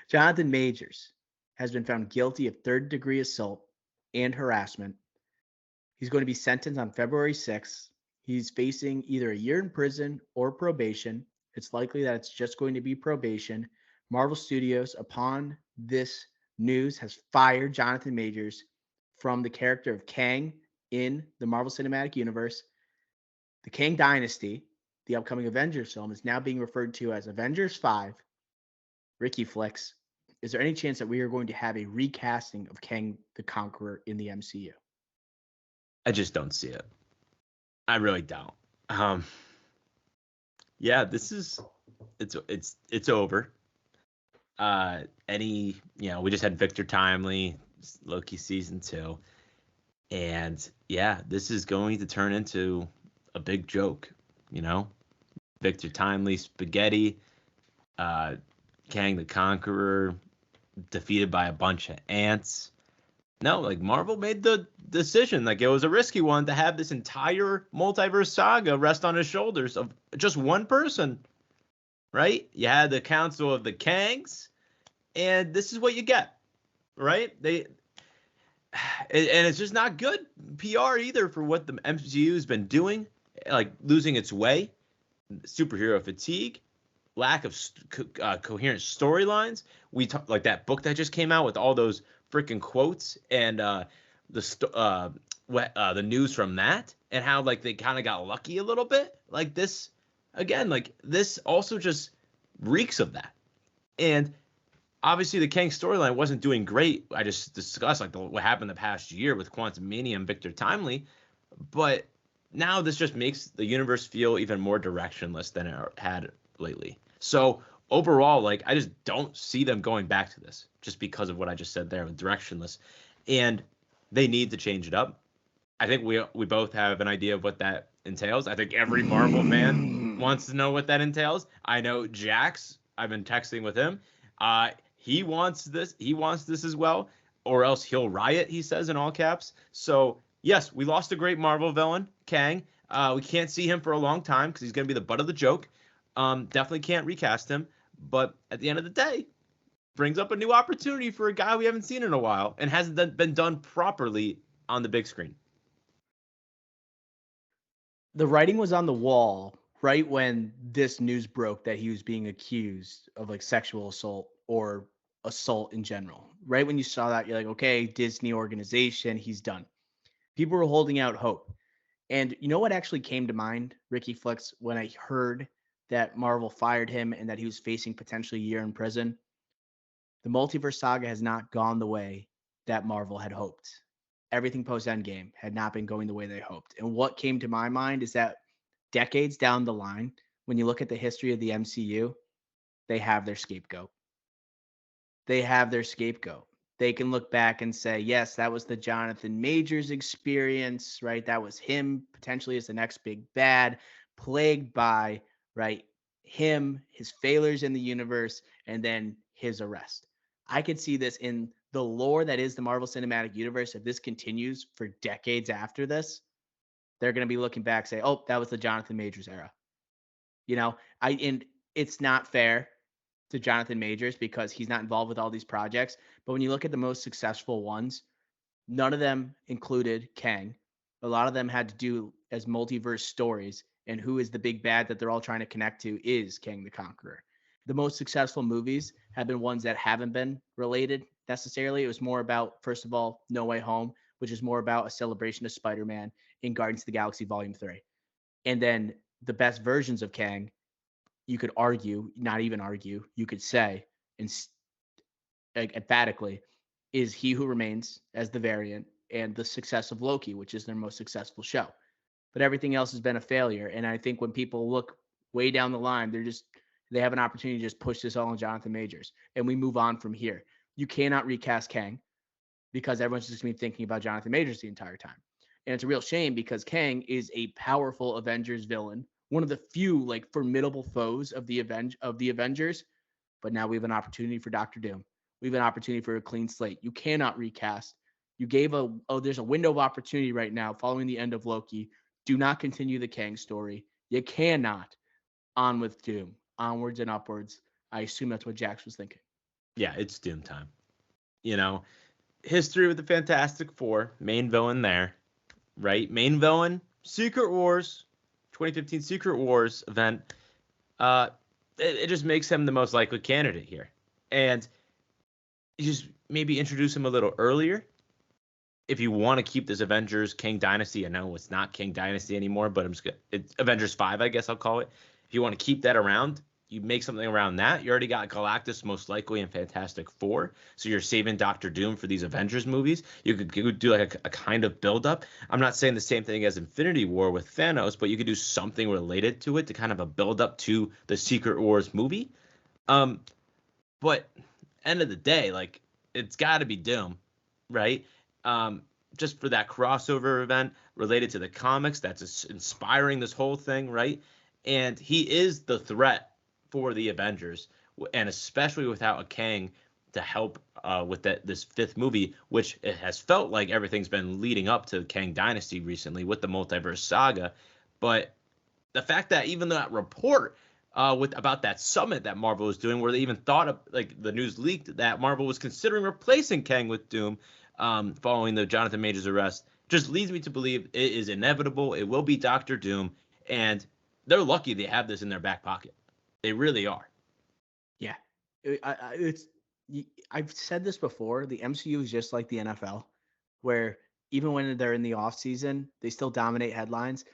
Jonathan Majors has been found guilty of third-degree assault and harassment. He's going to be sentenced on February 6th. He's facing either a year in prison or probation. It's likely that it's just going to be probation. Marvel Studios, upon this news, has fired Jonathan Majors from the character of Kang in the Marvel Cinematic Universe. The Kang Dynasty, the upcoming Avengers film, is now being referred to as Avengers 5. Ricky Flicks, is there any chance that we are going to have a recasting of Kang the Conqueror in the MCU? I just don't see it. I really don't. Yeah, this is it's over. We just had Victor Timely, Loki season 2, and yeah, this is going to turn into a big joke. Victor Timely spaghetti, Kang the Conqueror defeated by a bunch of ants. No, like Marvel made the decision, like it was a risky one to have this entire multiverse saga rest on his shoulders of just one person, right? You had the Council of the Kangs, and this is what you get, right? And it's just not good PR either for what the MCU has been doing, like losing its way, superhero fatigue, lack of coherent storylines. We talk like that book that just came out with all those freaking quotes and the news from that, and how like they kind of got lucky a little bit. Like this again, like this also just reeks of that. And obviously the Kang storyline wasn't doing great. I just discussed like what happened the past year with Quantum Mania and Victor Timely, but now this just makes the universe feel even more directionless than it had lately. So overall, like I just don't see them going back to this just because of what I just said there with directionless, and they need to change it up. I think we both have an idea of what that entails. I think every Marvel fan wants to know what that entails. I know Jax. I've been texting with him. He wants this. He wants this as well, or else he'll riot. He says in all caps. So yes, we lost a great Marvel villain, Kang. We can't see him for a long time because he's going to be the butt of the joke. Definitely can't recast him. But at the end of the day, brings up a new opportunity for a guy we haven't seen in a while and hasn't been done properly on the big screen. The writing was on the wall right when this news broke that he was being accused of like sexual assault or assault in general. Right when you saw that, you're like, okay, Disney organization, he's done. People were holding out hope. And you know what actually came to mind, Ricky Flex, when I heard that Marvel fired him and that he was facing potentially a year in prison? The multiverse saga has not gone the way that Marvel had hoped. Everything post Endgame had not been going the way they hoped. And what came to my mind is that decades down the line, when you look at the history of the MCU, they have their scapegoat. They have their scapegoat. They can look back and say, yes, that was the Jonathan Majors experience, right? That was him potentially as the next big bad, plagued by, right, him, his failures in the universe, and then his arrest. I could see this in the lore that is the Marvel Cinematic Universe. If this continues for decades after this, they're going to be looking back, say, oh, that was the Jonathan Majors era. And it's not fair to Jonathan Majors because he's not involved with all these projects. But when you look at the most successful ones, none of them included Kang. A lot of them had to do as multiverse stories. And who is the big bad that they're all trying to connect to is Kang the Conqueror. The most successful movies have been ones that haven't been related necessarily. It was more about, first of all, No Way Home, which is more about a celebration of Spider-Man in Guardians of the Galaxy Volume 3. And then the best versions of Kang, you could argue, not even argue, you could say, and emphatically, is He Who Remains as the variant and the success of Loki, which is their most successful show. But everything else has been a failure. And I think when people look way down the line, they have an opportunity to just push this all on Jonathan Majors. And we move on from here. You cannot recast Kang because everyone's just going to be thinking about Jonathan Majors the entire time. And it's a real shame because Kang is a powerful Avengers villain, one of the few like formidable foes of the Avengers. But now we have an opportunity for Doctor Doom. We have an opportunity for a clean slate. You cannot recast. You gave there's a window of opportunity right now following the end of Loki. Do not continue the Kang story. You cannot. On with Doom. Onwards and upwards. I assume that's what Jax was thinking. Yeah, it's Doom time. You know, history with the Fantastic Four, main villain there, right? Main villain, Secret Wars, 2015 Secret Wars event. Uh, it just makes him the most likely candidate here. And you just maybe introduce him a little earlier. If you want to keep this Avengers King Dynasty, I know it's not King Dynasty anymore, but it's Avengers 5, I guess I'll call it. If you want to keep that around, you make something around that. You already got Galactus most likely in Fantastic Four, so you're saving Doctor Doom for these Avengers movies. You could do like a kind of build up. I'm not saying the same thing as Infinity War with Thanos, but you could do something related to it to kind of a build up to the Secret Wars movie. Um, but end of the day, like it's got to be Doom, right? Just for that crossover event related to the comics that's inspiring this whole thing, right? And he is the threat for the Avengers, and especially without a Kang to help with this fifth movie, which it has felt like everything's been leading up to Kang Dynasty recently with the multiverse saga. But the fact that even that report with about that summit that Marvel was doing, where they even thought of, like the news leaked that Marvel was considering replacing Kang with Doom following the Jonathan Majors arrest, just leads me to believe it is inevitable. It will be Doctor Doom, and they're lucky they have this in their back pocket. They really are. Yeah, I've said this before. The MCU is just like the NFL, where even when they're in the off season, they still dominate headlines.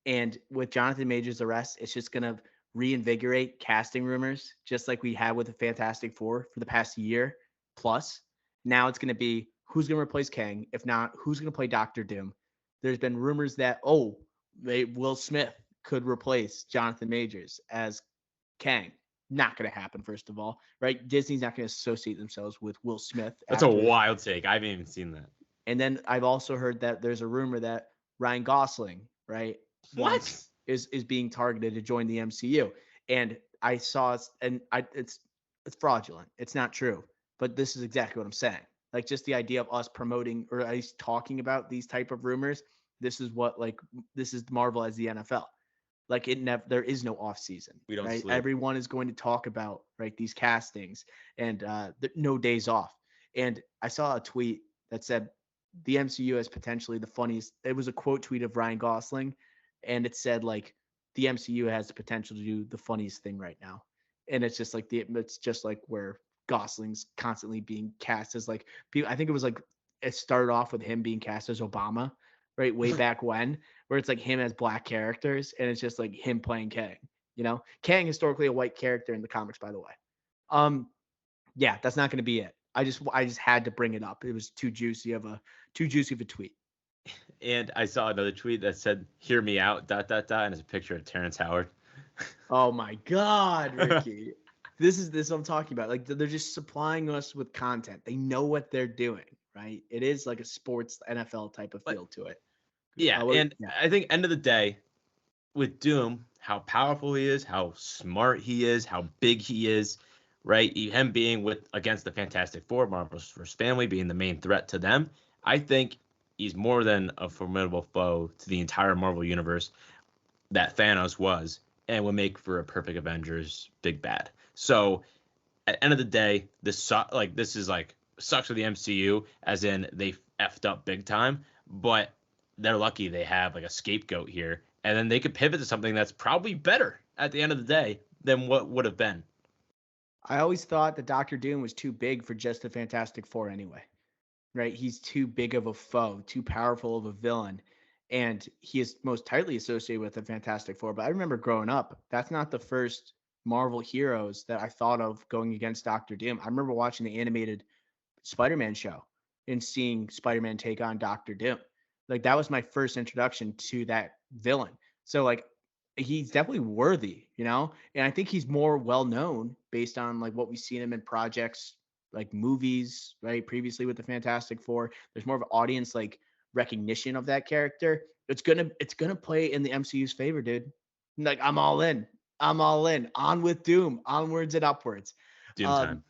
And with Jonathan Majors' arrest, it's just gonna reinvigorate casting rumors, just like we had with the Fantastic Four for the past year plus. Now it's gonna be who's gonna replace Kang? If not, who's gonna play Doctor Doom? There's been rumors that Will Smith could replace Jonathan Majors as Kang. Not going to happen, first of all, right? Disney's not going to associate themselves with Will Smith. That's a wild take. I haven't even seen that. And then I've also heard that there's a rumor that Ryan Gosling, right, What? is being targeted to join the MCU. And I saw, and it's fraudulent. It's not true. But this is exactly what I'm saying. Like just the idea of us promoting or at least talking about these type of rumors. This is Marvel as the NFL. Like there is no off season. We don't right? sleep. Everyone is going to talk about these castings and no days off. And I saw a tweet that said the MCU is potentially the funniest. It was a quote tweet of Ryan Gosling, and it said like the MCU has the potential to do the funniest thing right now. And it's just like it's just like where Gosling's constantly being cast as like people. I think it was like it started off with him being cast as Obama, right, way back when, where it's like him as black characters, and it's just like him playing Kang. Kang historically a white character in the comics, by the way. Yeah, that's not going to be it. I just had to bring it up. It was too juicy of a tweet. And I saw another tweet that said "Hear me out," ... and it's a picture of Terrence Howard. Oh my God, Ricky. This is what I'm talking about. Like they're just supplying us with content. They know what they're doing, right? It is like a sports NFL type of feel to it. Yeah, I think end of the day, with Doom, how powerful he is, how smart he is, how big he is, right? Him being against the Fantastic Four, Marvel's first family, being the main threat to them. I think he's more than a formidable foe to the entire Marvel universe that Thanos was, and would make for a perfect Avengers big bad. So at the end of the day, this sucks for the MCU, as in they effed up big time, but they're lucky they have like a scapegoat here, and then they could pivot to something that's probably better at the end of the day than what would have been. I always thought that Doctor Doom was too big for just the Fantastic Four anyway, right? He's too big of a foe, too powerful of a villain, and he is most tightly associated with the Fantastic Four. But I remember growing up, that's not the first Marvel heroes that I thought of going against Doctor Doom. I remember watching the animated Spider-Man show and seeing Spider-Man take on Doctor Doom. Like that was my first introduction to that villain. So like he's definitely worthy, and I think he's more well known based on like what we've seen him in projects like movies, right? Previously with the Fantastic Four, there's more of an audience like recognition of that character. It's gonna play in the MCU's favor, dude. Like I'm all in. On with Doom, onwards and upwards. Doom time.